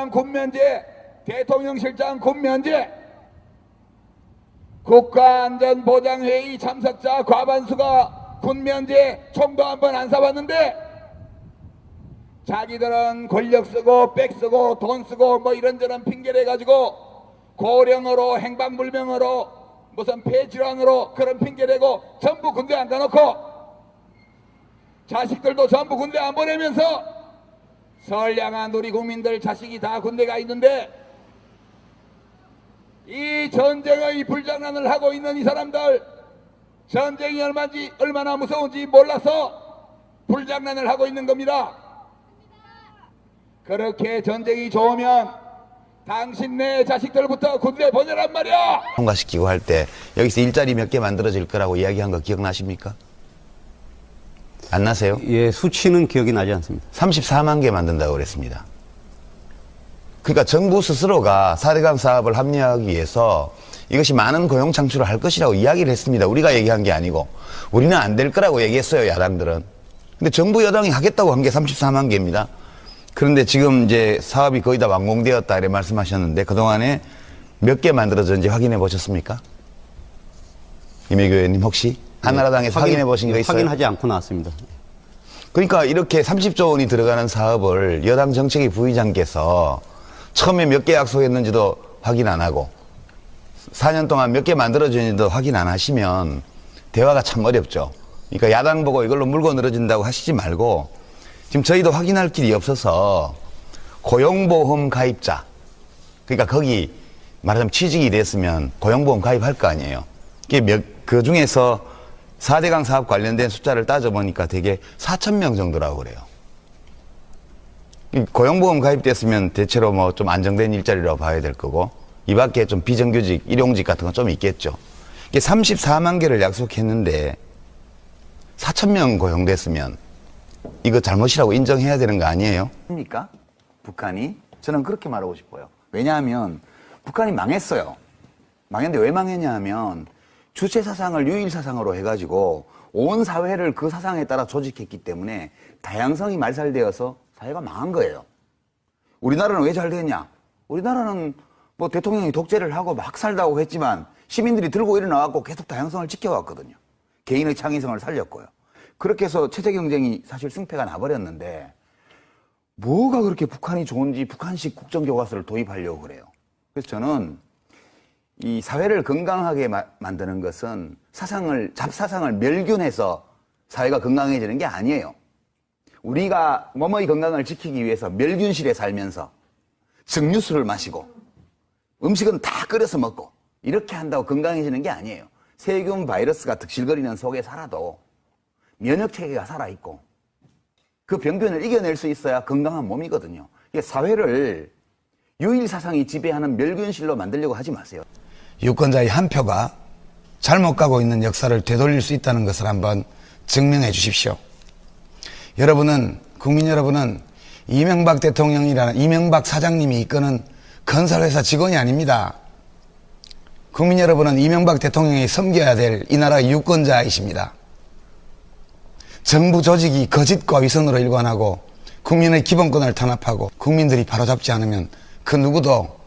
국무부장 군면제, 대통령실장 군면제, 국가안전보장회의 참석자 과반수가 군면제, 총도 한 번 안 쏴봤는데 자기들은 권력 쓰고 백 쓰고 돈 쓰고 뭐 이런저런 핑계를 해가지고 고령으로 행방불명으로 무슨 폐질환으로 그런 핑계대고 전부 군대 안 가놓고 자식들도 전부 군대 안 보내면서 선량한 우리 국민들 자식이 다 군대가 있는데 이 전쟁의 불장난을 하고 있는 이 사람들 전쟁이 얼마나 무서운지 몰라서 불장난을 하고 있는 겁니다. 그렇게 전쟁이 좋으면 당신네 자식들부터 군대 보내란 말이야. 통과시키고 할 때 여기서 일자리 몇 개 만들어질 거라고 이야기한 거 기억나십니까? 안 나세요? 예, 수치는 기억이 나지 않습니다. 34만 개 만든다고 그랬습니다. 그러니까 정부 스스로가 4대강 사업을 합리화하기 위해서 이것이 많은 고용 창출을 할 것이라고 이야기를 했습니다. 우리가 얘기한 게 아니고 우리는 안 될 거라고 얘기했어요, 야당들은. 근데 정부 여당이 하겠다고 한 게 34만 개입니다. 그런데 지금 이제 사업이 거의 다 완공되었다 이렇게 말씀하셨는데 그동안에 몇 개 만들어졌는지 확인해 보셨습니까? 이매교 의원님 혹시 한나라당에서 확인해 보신 거 있어요? 확인하지 않고 나왔습니다. 그러니까 이렇게 30조 원이 들어가는 사업을 여당 정책위 부의장께서 처음에 몇 개 약속했는지도 확인 안 하고 4년 동안 몇 개 만들어졌는지도 확인 안 하시면 대화가 참 어렵죠. 그러니까 야당 보고 이걸로 물고 늘어진다고 하시지 말고 지금 저희도 확인할 길이 없어서 고용보험 가입자, 그러니까 거기 말하자면 취직이 됐으면 고용보험 가입할 거 아니에요. 그 중에서 4대강 사업 관련된 숫자를 따져보니까 되게 4,000명 정도라고 그래요. 고용보험 가입됐으면 대체로 뭐 좀 안정된 일자리라고 봐야 될 거고 이 밖에 좀 비정규직, 일용직 같은 건 좀 있겠죠. 이게 34만 개를 약속했는데 4,000명 고용됐으면 이거 잘못이라고 인정해야 되는 거 아니에요? 입니까? 북한이? 저는 그렇게 말하고 싶어요. 왜냐하면 북한이 망했어요. 망했는데 왜 망했냐 하면 주체 사상을 유일 사상으로 해가지고 온 사회를 그 사상에 따라 조직했기 때문에 다양성이 말살되어서 사회가 망한 거예요. 우리나라는 왜 잘 됐냐? 우리나라는 뭐 대통령이 독재를 하고 막 살다고 했지만 시민들이 들고 일어나갖고 계속 다양성을 지켜왔거든요. 개인의 창의성을 살렸고요. 그렇게 해서 체제 경쟁이 사실 승패가 나버렸는데 뭐가 그렇게 북한이 좋은지 북한식 국정교과서를 도입하려고 그래요. 그래서 저는 이 사회를 건강하게 만드는 것은 잡사상을 멸균해서 사회가 건강해지는 게 아니에요. 우리가 몸의 건강을 지키기 위해서 멸균실에 살면서 증류수를 마시고 음식은 다 끓여서 먹고 이렇게 한다고 건강해지는 게 아니에요. 세균 바이러스가 득실거리는 속에 살아도 면역체계가 살아있고 그 병균을 이겨낼 수 있어야 건강한 몸이거든요. 이게 사회를 유일사상이 지배하는 멸균실로 만들려고 하지 마세요. 유권자의 한 표가 잘못 가고 있는 역사를 되돌릴 수 있다는 것을 한번 증명해 주십시오. 국민 여러분은 이명박 대통령이라는 이명박 사장님이 이끄는 건설회사 직원이 아닙니다. 국민 여러분은 이명박 대통령이 섬겨야 될 이 나라의 유권자이십니다. 정부 조직이 거짓과 위선으로 일관하고 국민의 기본권을 탄압하고 국민들이 바로잡지 않으면 그 누구도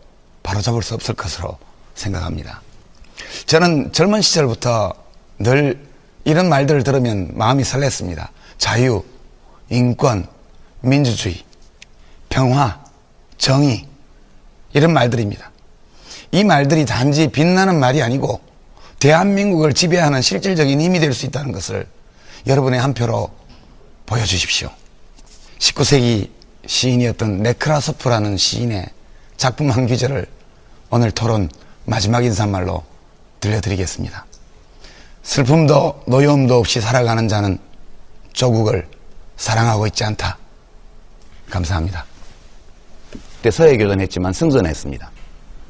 바로잡을 수 없을 것으로 생각합니다. 저는 젊은 시절부터 늘 이런 말들을 들으면 마음이 설렜습니다. 자유, 인권, 민주주의, 평화, 정의 이런 말들입니다. 이 말들이 단지 빛나는 말이 아니고 대한민국을 지배하는 실질적인 힘이 될 수 있다는 것을 여러분의 한 표로 보여주십시오. 19세기 시인이었던 네크라소프라는 시인의 작품 한 구절을 오늘 토론 마지막 인사말로 들려드리겠습니다. 슬픔도 노여움도 없이 살아가는 자는 조국을 사랑하고 있지 않다. 감사합니다. 그때 서해교전했지만 승전했습니다.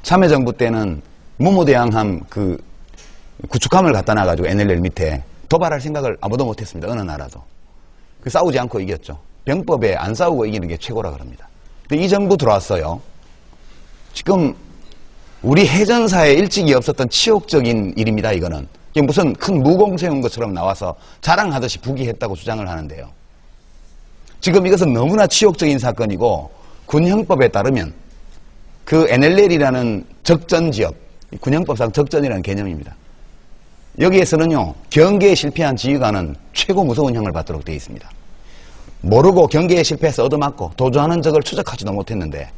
참여정부 때는 무모대항함 구축함을 갖다 놔가지고 NLL 밑에 도발할 생각을 아무도 못했습니다. 어느 나라도. 싸우지 않고 이겼죠. 병법에 안 싸우고 이기는 게 최고라 그럽니다. 근데 이 정부 들어왔어요. 지금 우리 해전사에 일찍이 없었던 치욕적인 일입니다. 이거는. 이게 무슨 큰 무공 세운 것처럼 나와서 자랑하듯이 부기했다고 주장을 하는데요. 지금 이것은 너무나 치욕적인 사건이고 군형법에 따르면 그 NLL이라는 적전 지역, 군형법상 적전이라는 개념입니다. 여기에서는요, 경계에 실패한 지휘관은 최고 무서운 형을 받도록 되어 있습니다. 모르고 경계에 실패해서 얻어맞고 도주하는 적을 추적하지도 못했는데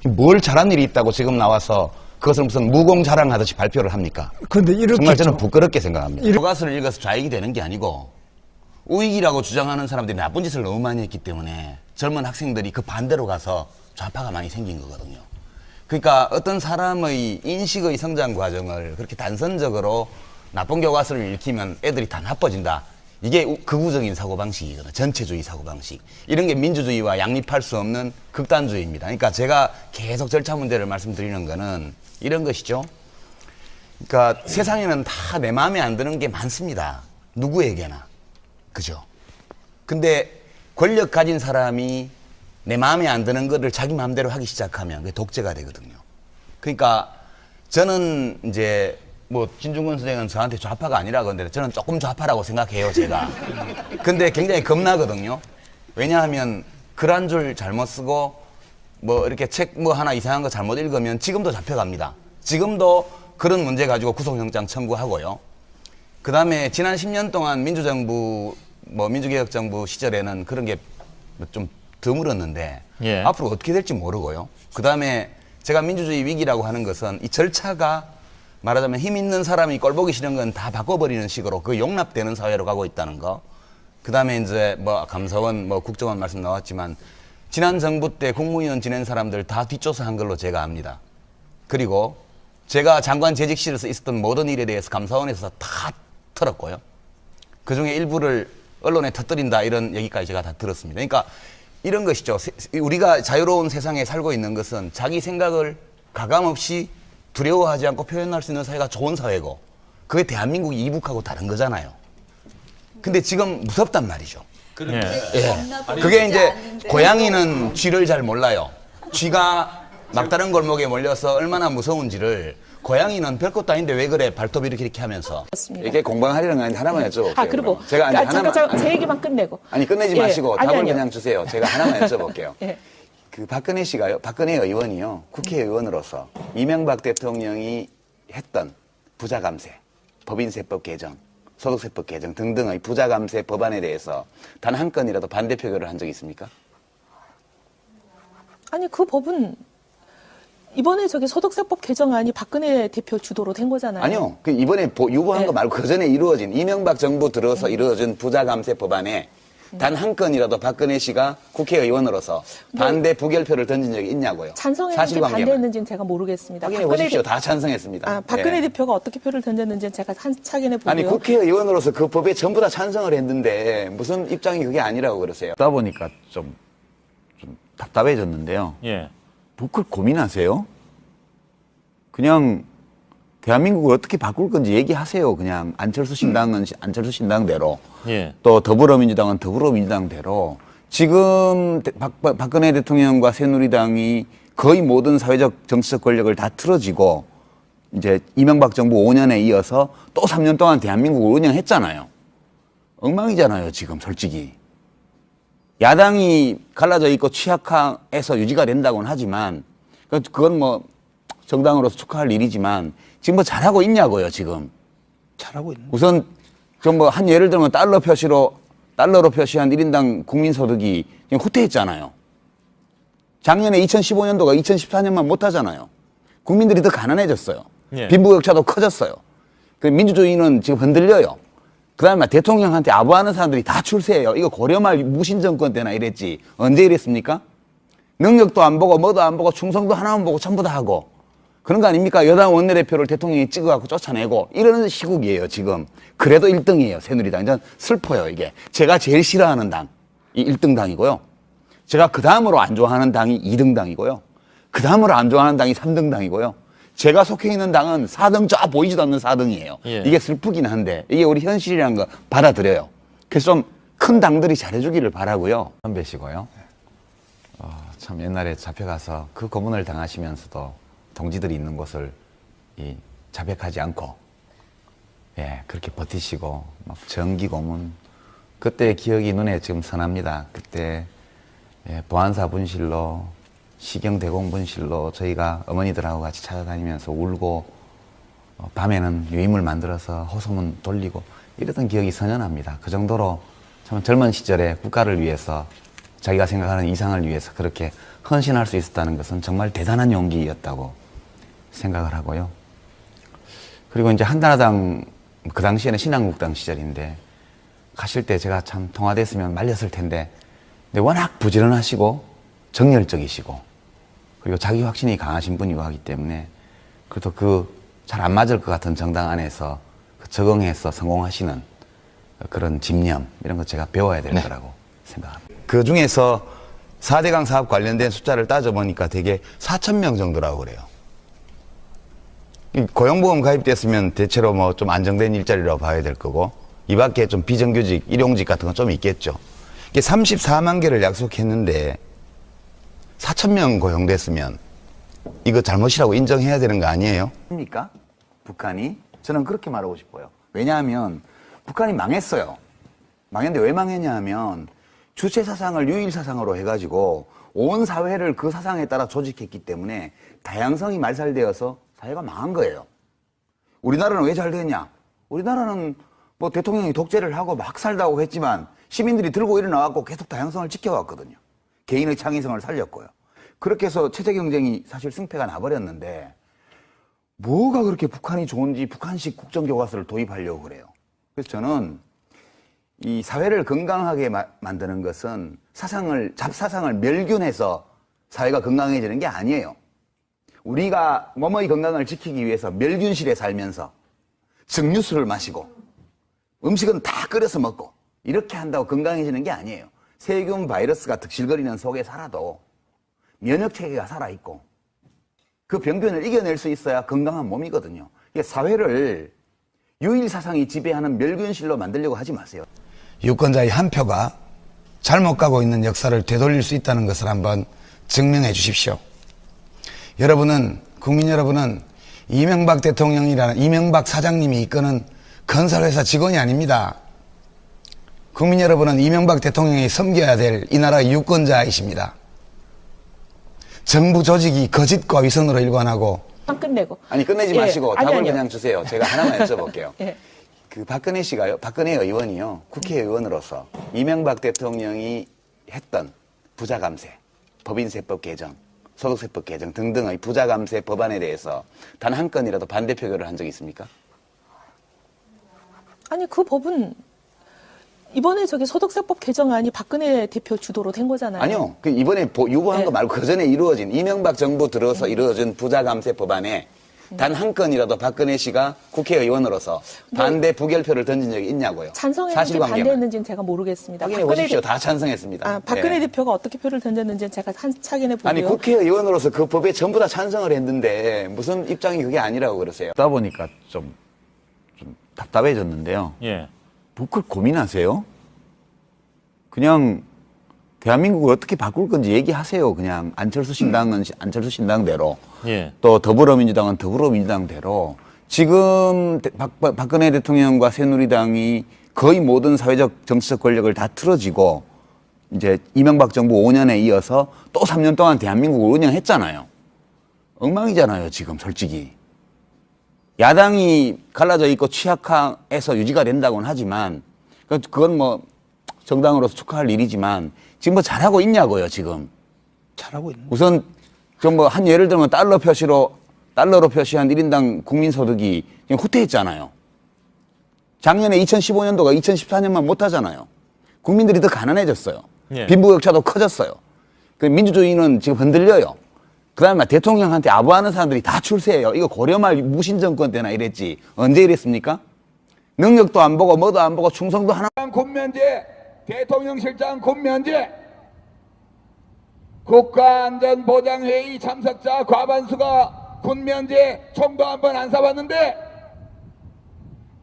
뭘 잘한 일이 있다고 지금 나와서 그것을 무슨 무공 자랑하듯이 발표를 합니까? 근데 이렇게 정말 저는 부끄럽게 생각합니다. 교과서를 읽어서 좌익이 되는 게 아니고 우익이라고 주장하는 사람들이 나쁜 짓을 너무 많이 했기 때문에 젊은 학생들이 그 반대로 가서 좌파가 많이 생긴 거거든요. 그러니까 어떤 사람의 인식의 성장 과정을 그렇게 단선적으로 나쁜 교과서를 읽히면 애들이 다 나빠진다. 이게 극우적인 사고방식이거든요. 전체주의 사고방식. 이런 게 민주주의와 양립할 수 없는 극단주의입니다. 그러니까 제가 계속 절차 문제를 말씀드리는 거는 이런 것이죠. 그러니까 세상에는 다 내 마음에 안 드는 게 많습니다. 누구에게나. 그죠? 근데 권력 가진 사람이 내 마음에 안 드는 거를 자기 마음대로 하기 시작하면 그게 독재가 되거든요. 그러니까 저는 이제 뭐 진중권 선생은 저한테 좌파가 아니라 그러는데 저는 조금 좌파라고 생각해요, 제가. 근데 굉장히 겁나거든요. 왜냐하면 글 한 줄 잘못 쓰고 뭐 이렇게 책 뭐 하나 이상한 거 잘못 읽으면 지금도 잡혀갑니다. 지금도 그런 문제 가지고 구속영장 청구하고요. 그 다음에 지난 10년 동안 민주정부 뭐 민주개혁정부 시절에는 그런 게 좀 드물었는데 예. 앞으로 어떻게 될지 모르고요. 그 다음에 제가 민주주의 위기라고 하는 것은 이 절차가 말하자면 힘 있는 사람이 꼴보기 싫은 건 다 바꿔버리는 식으로 그 용납되는 사회로 가고 있다는 거. 그 다음에 이제 뭐 감사원, 뭐 국정원 말씀 나왔지만 지난 정부 때 국무위원 지낸 사람들 다 뒷조사한 걸로 제가 압니다. 그리고 제가 장관 재직실에서 있었던 모든 일에 대해서 감사원에서 다 털었고요. 그 중에 일부를 언론에 터뜨린다 이런 얘기까지 제가 다 들었습니다. 그러니까 이런 것이죠. 우리가 자유로운 세상에 살고 있는 것은 자기 생각을 가감없이 두려워하지 않고 표현할 수 있는 사회가 좋은 사회고 그게 대한민국이 이북하고 다른 거잖아요. 근데 지금 무섭단 말이죠. 예. 예. 그게 이제 고양이는 쥐를 잘 몰라요. 쥐가 막다른 골목에 몰려서 얼마나 무서운지를 고양이는 별것도 아닌데 왜 그래 발톱 이렇게 하면서 이렇게 공방하려는 거 아닌데 하나만 여쭤볼게요. 그리고 제가 이제 하나만 잠깐 제 얘기만 끝내고. 아니 끝내지 마시고 아니, 답을 아니요. 그냥 주세요. 제가 하나만 여쭤볼게요. 예. 그 박근혜 씨가요, 박근혜 의원이요, 국회의원으로서 이명박 대통령이 했던 부자감세, 법인세법 개정, 소득세법 개정 등등의 부자감세 법안에 대해서 단 한 건이라도 반대 표결을 한 적이 있습니까? 아니 그 법은 이번에 저기 소득세법 개정안이 박근혜 대표 주도로 된 거잖아요. 아니요. 그 이번에 유보한 네. 거 말고 그 전에 이루어진 이명박 정부 들어서 이루어진 부자감세 법안에 단 한 건이라도 박근혜 씨가 국회의원으로서 반대 부결표를 던진 적이 있냐고요. 찬성했는지 사실관계만. 반대했는지는 제가 모르겠습니다. 확인해 보십시오. 다 찬성했습니다. 박근혜 예. 대표가 어떻게 표를 던졌는지는 제가 확인해 보고요. 아니 국회의원으로서 그 법에 전부 다 찬성을 했는데 무슨 입장이 그게 아니라고 그러세요? 그러다 보니까 좀 답답해졌는데요. 예. 그걸 고민하세요? 그냥 대한민국을 어떻게 바꿀 건지 얘기하세요. 그냥 안철수 신당은 안철수 신당대로 예. 또 더불어민주당은 더불어민주당대로 지금 박근혜 대통령과 새누리당이 거의 모든 사회적 정치적 권력을 다 틀어지고 이제 이명박 정부 5년에 이어서 또 3년 동안 대한민국을 운영했잖아요. 엉망이잖아요, 지금 솔직히. 야당이 갈라져 있고 취약해서 유지가 된다고는 하지만 그건 뭐 정당으로서 축하할 일이지만 지금 뭐 잘하고 있냐고요, 지금. 잘하고 있는. 우선 좀 뭐 한 예를 들면 달러로 표시한 1인당 국민소득이 지금 후퇴했잖아요. 작년에 2015년도가 2014년만 못하잖아요. 국민들이 더 가난해졌어요. 예. 빈부격차도 커졌어요. 그 민주주의는 지금 흔들려요. 그 다음에 대통령한테 아부하는 사람들이 다 출세해요. 이거 고려말 무신정권 때나 이랬지. 언제 이랬습니까? 능력도 안 보고 뭐도 안 보고 충성도 하나만 보고 전부 다 하고. 그런 거 아닙니까? 여당 원내대표를 대통령이 찍어갖고 쫓아내고 이러는 시국이에요, 지금. 그래도 1등이에요, 새누리당. 전 슬퍼요, 이게. 제가 제일 싫어하는 당이 1등 당이고요. 제가 그 다음으로 안 좋아하는 당이 2등 당이고요. 그 다음으로 안 좋아하는 당이 3등 당이고요. 제가 속해 있는 당은 4등, 저 보이지도 않는 4등이에요. 예. 이게 슬프긴 한데 이게 우리 현실이라는 거 받아들여요. 그래서 좀 큰 당들이 잘해주기를 바라고요. 선배시고요. 참 옛날에 잡혀가서 그 고문을 당하시면서도 동지들이 있는 곳을 자백하지 않고 그렇게 버티시고 막 정기 고문 그때 기억이 눈에 지금 선합니다. 그때 보안사 분실로 시경대공분실로 저희가 어머니들하고 같이 찾아다니면서 울고 밤에는 유임을 만들어서 호소문 돌리고 이랬던 기억이 선연합니다. 그 정도로 참 젊은 시절에 국가를 위해서 자기가 생각하는 이상을 위해서 그렇게 헌신할 수 있었다는 것은 정말 대단한 용기였다고 생각을 하고요. 그리고 이제 한나라당 그 당시에는 신한국당 시절인데 가실 때 제가 참 통화됐으면 말렸을 텐데 근데 워낙 부지런하시고 정열적이시고 그리고 자기 확신이 강하신 분이고 하기 때문에 그래도 그 잘 안 맞을 것 같은 정당 안에서 적응해서 성공하시는 그런 집념 이런 거 제가 배워야 될 거라고 생각합니다. 그 중에서 4대강 사업 관련된 숫자를 따져보니까 되게 4,000명 정도라고 그래요. 고용보험 가입됐으면 대체로 뭐 좀 안정된 일자리라고 봐야 될 거고 이 밖에 좀 비정규직, 일용직 같은 건 좀 있겠죠. 이게 34만 개를 약속했는데 4,000명 고용됐으면 이거 잘못이라고 인정해야 되는 거 아니에요? 입니까? 북한이? 저는 그렇게 말하고 싶어요. 왜냐하면 북한이 망했어요. 망했는데 왜 망했냐 하면 주체 사상을 유일 사상으로 해가지고 온 사회를 그 사상에 따라 조직했기 때문에 다양성이 말살되어서 사회가 망한 거예요. 우리나라는 왜 잘 됐냐? 우리나라는 뭐 대통령이 독재를 하고 막 살다고 했지만 시민들이 들고 일어나갖고 계속 다양성을 지켜왔거든요. 개인의 창의성을 살렸고요. 그렇게 해서 체제 경쟁이 사실 승패가 나버렸는데 뭐가 그렇게 북한이 좋은지 북한식 국정교과서를 도입하려고 그래요. 그래서 저는 이 사회를 건강하게 만드는 것은 잡사상을 멸균해서 사회가 건강해지는 게 아니에요. 우리가 몸의 건강을 지키기 위해서 멸균실에 살면서 증류수를 마시고 음식은 다 끓여서 먹고 이렇게 한다고 건강해지는 게 아니에요. 세균 바이러스가 득실거리는 속에 살아도 면역체계가 살아있고 그 병균을 이겨낼 수 있어야 건강한 몸이거든요. 이게 사회를 유일사상이 지배하는 멸균실로 만들려고 하지 마세요. 유권자의 한 표가 잘못 가고 있는 역사를 되돌릴 수 있다는 것을 한번 증명해 주십시오. 국민 여러분은 이명박 대통령이라는 이명박 사장님이 이끄는 건설회사 직원이 아닙니다. 국민 여러분은 이명박 대통령이 섬겨야 될 이 나라의 유권자이십니다. 정부 조직이 거짓과 위선으로 일관하고 끝내고. 아니 끝내지 마시고 아니, 답을 아니요. 그냥 주세요. 제가 하나만 여쭤볼게요. 예. 그 박근혜 의원이요. 국회의원으로서 이명박 대통령이 했던 부자감세, 법인세법 개정, 소득세법 개정 등등의 부자감세 법안에 대해서 단 한 건이라도 반대 표결을 한 적이 있습니까? 아니 그 법은 이번에 소득세법 개정안이 박근혜 대표 주도로 된 거잖아요. 아니요. 그 이번에 유보한 네. 거 말고 그 전에 이루어진 이명박 정부 들어서 이루어진 부자감세 법안에 단 한 건이라도 박근혜 씨가 국회의원으로서 반대 부결표를 던진 적이 있냐고요. 찬성했는지 사실관계만. 반대했는지는 제가 모르겠습니다. 확인해 보십시오. 다 찬성했습니다. 박근혜 예. 대표가 어떻게 표를 던졌는지는 제가 확인해 보고요. 아니 국회의원으로서 그 법에 전부 다 찬성을 했는데 무슨 입장이 그게 아니라고 그러세요. 그러다 보니까 좀 답답해졌는데요. 예. 뭐 그걸 고민하세요? 그냥 대한민국을 어떻게 바꿀 건지 얘기하세요. 그냥 안철수 신당은 안철수 신당대로 예. 또 더불어민주당은 더불어민주당대로 지금 박근혜 대통령과 새누리당이 거의 모든 사회적 정치적 권력을 다 틀어지고 이제 이명박 정부 5년에 이어서 또 3년 동안 대한민국을 운영했잖아요. 엉망이잖아요, 지금 솔직히. 야당이 갈라져 있고 취약해서 유지가 된다고는 하지만 그건 뭐 정당으로서 축하할 일이지만 지금 뭐 잘하고 있냐고요, 지금. 잘하고 있는 우선 좀 뭐 한 예를 들면 달러로 표시한 1인당 국민소득이 지금 후퇴했잖아요. 작년에 2015년도가 2014년만 못하잖아요. 국민들이 더 가난해졌어요. 예. 빈부격차도 커졌어요. 그 민주주의는 지금 흔들려요. 그 다음에 대통령한테 아부하는 사람들이 다 출세해요. 이거 고려말 무신정권 때나 이랬지. 언제 이랬습니까? 능력도 안 보고 뭐도 안 보고 충성도 하나. 군면제, 대통령실장 군면제, 국가안전보장회의 참석자 과반수가 군면제 총도 한 번 안 쏴봤는데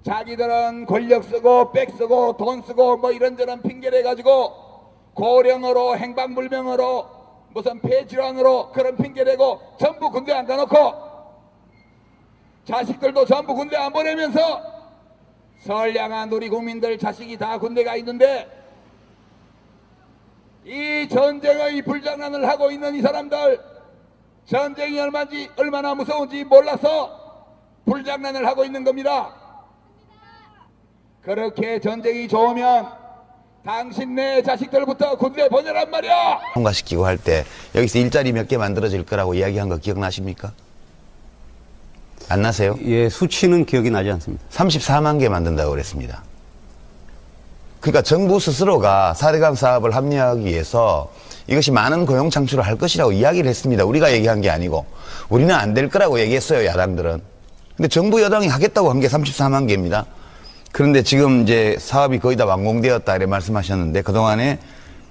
자기들은 권력 쓰고 백 쓰고 돈 쓰고 뭐 이런저런 핑계를 가지고 고령으로 행방불명으로 무슨 폐질환으로 그런 핑계대고 전부 군대 안 가놓고 자식들도 전부 군대 안 보내면서 선량한 우리 국민들 자식이 다 군대 가 있는데 이 전쟁의 불장난을 하고 있는 이 사람들, 전쟁이 얼마나 무서운지 몰라서 불장난을 하고 있는 겁니다. 그렇게 전쟁이 좋으면 당신네 자식들부터 군대 보내란 말이야. 통과시키고 할 때 여기서 일자리 몇 개 만들어질 거라고 이야기한 거 기억나십니까? 안 나세요? 예, 수치는 기억이 나지 않습니다. 34만 개 만든다고 그랬습니다. 그러니까 정부 스스로가 4대강 사업을 합리화하기 위해서 이것이 많은 고용 창출을 할 것이라고 이야기를 했습니다. 우리가 얘기한 게 아니고. 우리는 안 될 거라고 얘기했어요, 야당들은. 근데 정부 여당이 하겠다고 한 게 34만 개입니다. 그런데 지금 이제 사업이 거의 다 완공되었다 이렇게 말씀하셨는데 그동안에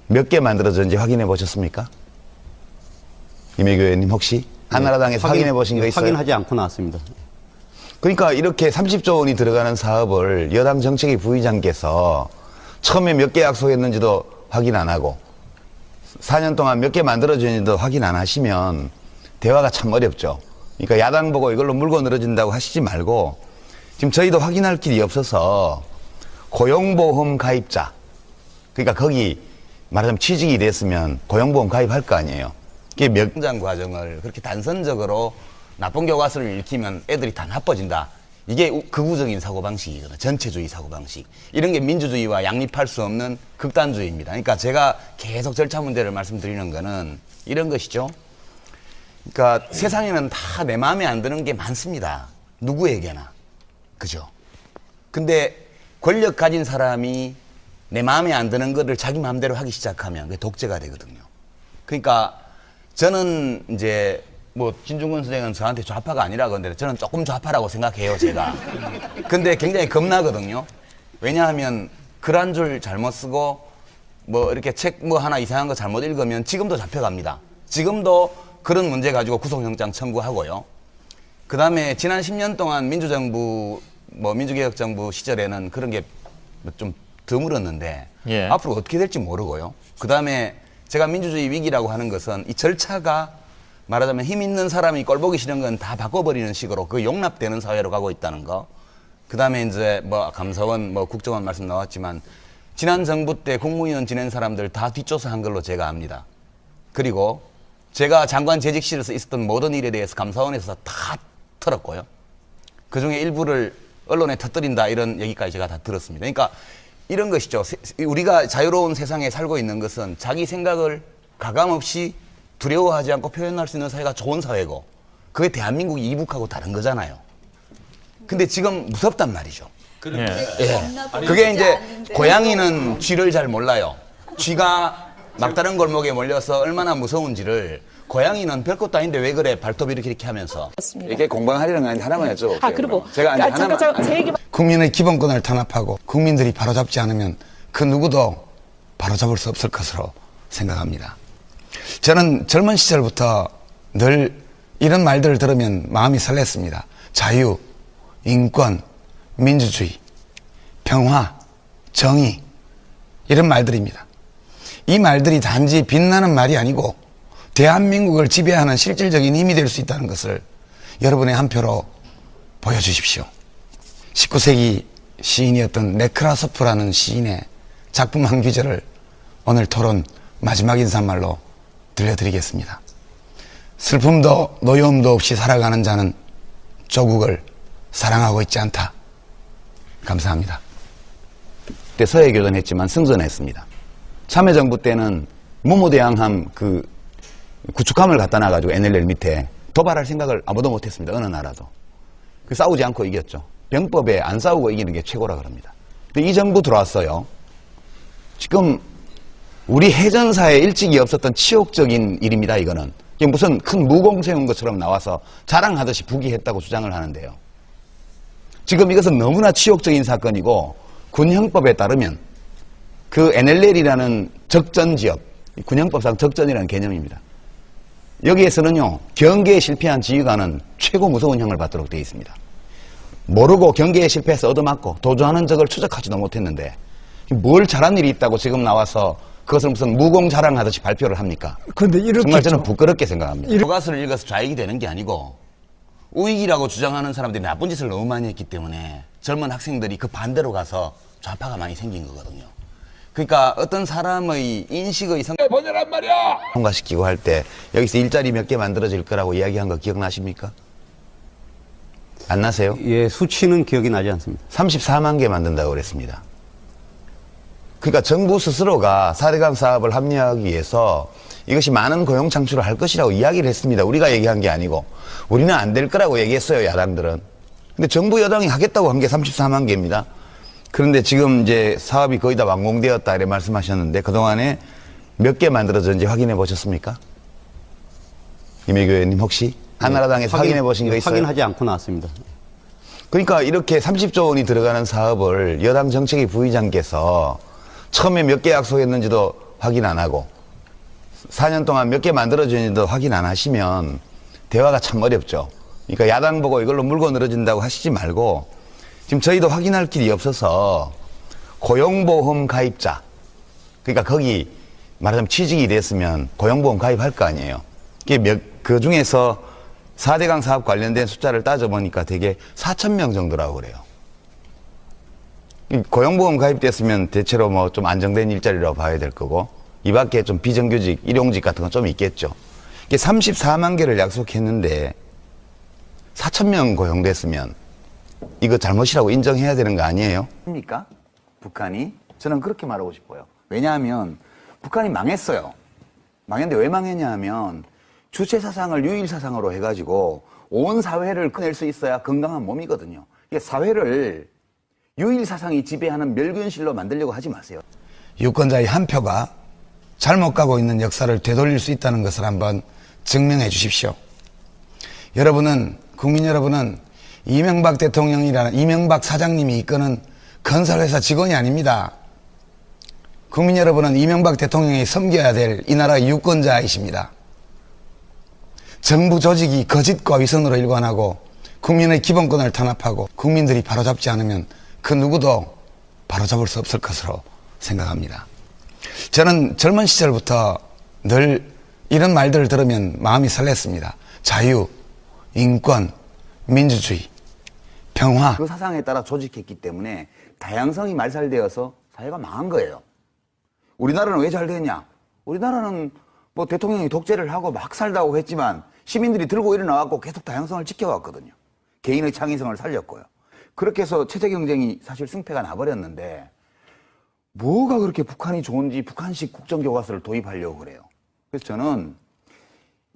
몇 개 만들어졌는지 확인해 보셨습니까? 이매교 의원님 혹시? 한나라당에서 확인해 보신 거 있어요? 확인하지 않고 나왔습니다. 그러니까 이렇게 30조 원이 들어가는 사업을 여당 정책위 부의장께서 처음에 몇 개 약속했는지도 확인 안 하고 4년 동안 몇 개 만들어졌는지도 확인 안 하시면 대화가 참 어렵죠. 그러니까 야당 보고 이걸로 물고 늘어진다고 하시지 말고 지금 저희도 확인할 길이 없어서 고용보험 가입자, 그러니까 거기 말하자면 취직이 됐으면 고용보험 가입할 거 아니에요. 그게 명장 과정을 그렇게 단선적으로 나쁜 교과서를 읽히면 애들이 다 나빠진다. 이게 극우적인 사고방식이거든요. 전체주의 사고방식. 이런 게 민주주의와 양립할 수 없는 극단주의입니다. 그러니까 제가 계속 절차 문제를 말씀드리는 거는 이런 것이죠. 그러니까 세상에는 다 내 마음에 안 드는 게 많습니다. 누구에게나. 그죠? 근데 권력 가진 사람이 내 마음에 안 드는 거를 자기 마음대로 하기 시작하면 그게 독재가 되거든요. 그러니까 저는 이제 뭐 진중권 선생은 저한테 좌파가 아니라고 하는데 저는 조금 좌파라고 생각해요, 제가. 근데 굉장히 겁나거든요. 왜냐하면 글 한 줄 잘못 쓰고 뭐 이렇게 책 뭐 하나 이상한 거 잘못 읽으면 지금도 잡혀갑니다. 지금도 그런 문제 가지고 구속영장 청구하고요. 그 다음에 지난 10년 동안 민주정부, 뭐 민주개혁정부 시절에는 그런 게 좀 드물었는데 예. 앞으로 어떻게 될지 모르고요. 그 다음에 제가 민주주의 위기라고 하는 것은 이 절차가 말하자면 힘 있는 사람이 꼴보기 싫은 건 다 바꿔버리는 식으로 그 용납되는 사회로 가고 있다는 거. 그 다음에 이제 뭐 감사원, 뭐 국정원 말씀 나왔지만 지난 정부 때 국무위원 지낸 사람들 다 뒷조사 한 걸로 제가 압니다. 그리고 제가 장관 재직실에서 있었던 모든 일에 대해서 감사원에서 다 털었고요. 그 중에 일부를 언론에 터뜨린다 이런 얘기까지 제가 다 들었습니다. 그러니까 이런 것이죠. 우리가 자유로운 세상에 살고 있는 것은 자기 생각을 가감없이 두려워하지 않고 표현할 수 있는 사회가 좋은 사회고 그게 대한민국이 이북하고 다른 거잖아요. 근데 지금 무섭단 말이죠. 예. 그게 이제 고양이는 쥐를 잘 몰라요. 쥐가 막다른 골목에 몰려서 얼마나 무서운지를 고양이는 별것도 아닌데 왜 그래 발톱 이렇게 하면서 맞습니다. 이렇게 공방하려는 거 아닌데 하나만 여쭤볼게요. 그리고 제가 이제 하나만 제 얘기 국민의 기본권을 탄압하고 국민들이 바로잡지 않으면 그 누구도 바로잡을 수 없을 것으로 생각합니다. 저는 젊은 시절부터 늘 이런 말들을 들으면 마음이 설렜습니다. 자유, 인권, 민주주의, 평화, 정의 이런 말들입니다. 이 말들이 단지 빛나는 말이 아니고 대한민국을 지배하는 실질적인 힘이 될 수 있다는 것을 여러분의 한 표로 보여주십시오. 19세기 시인이었던 네크라소프라는 시인의 작품 한 구절을 오늘 토론 마지막 인사말로 들려드리겠습니다. 슬픔도 노여움도 없이 살아가는 자는 조국을 사랑하고 있지 않다. 감사합니다. 그때 서해교전했지만 승전했습니다. 참여정부 때는 무무대항함 그 구축함을 갖다 놔가지고 NLL 밑에 도발할 생각을 아무도 못했습니다. 어느 나라도. 싸우지 않고 이겼죠. 병법에 안 싸우고 이기는 게 최고라 그럽니다. 근데 이 정부 들어왔어요. 지금 우리 해전사에 일찍이 없었던 치욕적인 일입니다. 이거는. 이게 무슨 큰 무공 세운 것처럼 나와서 자랑하듯이 부기했다고 주장을 하는데요. 지금 이것은 너무나 치욕적인 사건이고 군형법에 따르면 그 NLL이라는 적전지역, 군형법상 적전이라는 개념입니다. 여기에서는요, 경계에 실패한 지휘관은 최고 무서운 형을 받도록 되어 있습니다. 모르고 경계에 실패해서 얻어맞고 도주하는 적을 추적하지도 못했는데 뭘 잘한 일이 있다고 지금 나와서 그것을 무슨 무공 자랑하듯이 발표를 합니까? 근데 이렇게 정말 저는 부끄럽게 생각합니다. 교과서를 읽어서 좌익이 되는 게 아니고 우익이라고 주장하는 사람들이 나쁜 짓을 너무 많이 했기 때문에 젊은 학생들이 그 반대로 가서 좌파가 많이 생긴 거거든요. 그러니까 어떤 사람의 인식의 보내란 말이야. 통과시키고 할 때 여기서 일자리 몇 개 만들어질 거라고 이야기한 거 기억나십니까? 안 나세요? 예, 수치는 기억이 나지 않습니다. 34만 개 만든다고 그랬습니다. 그러니까 정부 스스로가 4대강 사업을 합리화하기 위해서 이것이 많은 고용 창출을 할 것이라고 이야기를 했습니다. 우리가 얘기한 게 아니고. 우리는 안 될 거라고 얘기했어요, 야당들은. 근데 정부 여당이 하겠다고 한 게 34만 개입니다. 그런데 지금 이제 사업이 거의 다 완공되었다 이렇게 말씀하셨는데 그동안에 몇 개 만들어졌는지 확인해 보셨습니까? 이매교 의원님 혹시 한나라당에서 확인해 보신 거 있어요? 확인하지 않고 나왔습니다. 그러니까 이렇게 30조 원이 들어가는 사업을 여당 정책위 부의장께서 처음에 몇 개 약속했는지도 확인 안 하고 4년 동안 몇 개 만들어졌는지도 확인 안 하시면 대화가 참 어렵죠. 그러니까 야당 보고 이걸로 물고 늘어진다고 하시지 말고 지금 저희도 확인할 길이 없어서 고용보험 가입자, 그러니까 거기 말하자면 취직이 됐으면 고용보험 가입할 거 아니에요. 그 중에서 4대강 사업 관련된 숫자를 따져보니까 되게 4,000명 정도라고 그래요. 고용보험 가입됐으면 대체로 뭐 좀 안정된 일자리라고 봐야 될 거고 이 밖에 좀 비정규직, 일용직 같은 건 좀 있겠죠. 이게 34만 개를 약속했는데 4,000명 고용됐으면 이거 잘못이라고 인정해야 되는 거 아니에요? 입니까? 북한이? 저는 그렇게 말하고 싶어요. 왜냐하면 북한이 망했어요. 망했는데 왜 망했냐 하면 주체 사상을 유일 사상으로 해가지고 온 사회를 꺼낼 수 있어야 건강한 몸이거든요. 이게 사회를 유일 사상이 지배하는 멸균실로 만들려고 하지 마세요. 유권자의 한 표가 잘못 가고 있는 역사를 되돌릴 수 있다는 것을 한번 증명해 주십시오. 국민 여러분은 이명박 대통령이라는 이명박 사장님이 이끄는 건설회사 직원이 아닙니다. 국민 여러분은 이명박 대통령이 섬겨야 될 이 나라의 유권자이십니다. 정부 조직이 거짓과 위선으로 일관하고 국민의 기본권을 탄압하고 국민들이 바로잡지 않으면 그 누구도 바로잡을 수 없을 것으로 생각합니다. 저는 젊은 시절부터 늘 이런 말들을 들으면 마음이 설렜습니다. 자유, 인권, 민주주의, 평화. 그 사상에 따라 조직했기 때문에 다양성이 말살되어서 사회가 망한 거예요. 우리나라는 왜 잘 됐냐? 우리나라는 뭐 대통령이 독재를 하고 막 살다고 했지만 시민들이 들고 일어나갖고 계속 다양성을 지켜왔거든요. 개인의 창의성을 살렸고요. 그렇게 해서 체제 경쟁이 사실 승패가 나버렸는데 뭐가 그렇게 북한이 좋은지 북한식 국정교과서를 도입하려고 그래요. 그래서 저는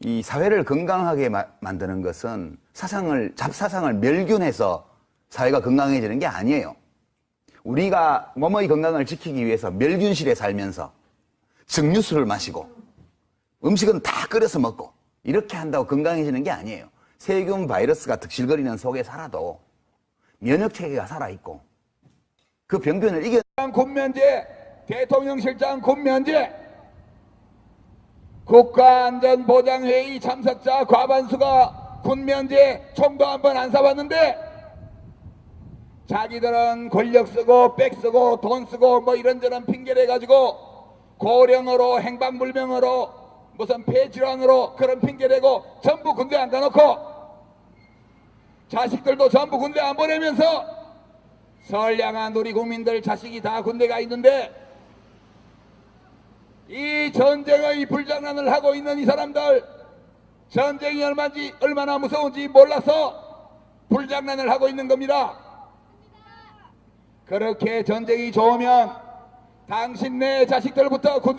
이 사회를 건강하게 만드는 것은 잡사상을 멸균해서 사회가 건강해지는 게 아니에요. 우리가 몸의 건강을 지키기 위해서 멸균실에 살면서 증류수를 마시고 음식은 다 끓여서 먹고 이렇게 한다고 건강해지는 게 아니에요. 세균 바이러스가 득실거리는 속에 살아도 면역체계가 살아있고 그 병균을 이겨 군면제, 대통령실장 군면제, 국가안전보장회의 참석자 과반수가 군면제 총도 한 번 안 쏴봤는데 자기들은 권력 쓰고 백 쓰고 돈 쓰고 뭐 이런저런 핑계를 가지고 고령으로 행방불명으로 무슨 폐질환으로 그런 핑계대고 전부 군대 안 가놓고 자식들도 전부 군대 안 보내면서 선량한 우리 국민들 자식이 다 군대 가 있는데 이 전쟁의 불장난을 하고 있는 이 사람들 전쟁이 얼마나 무서운지 몰라서 불장난을 하고 있는 겁니다. 그렇게 전쟁이 좋으면 당신네 자식들부터 군대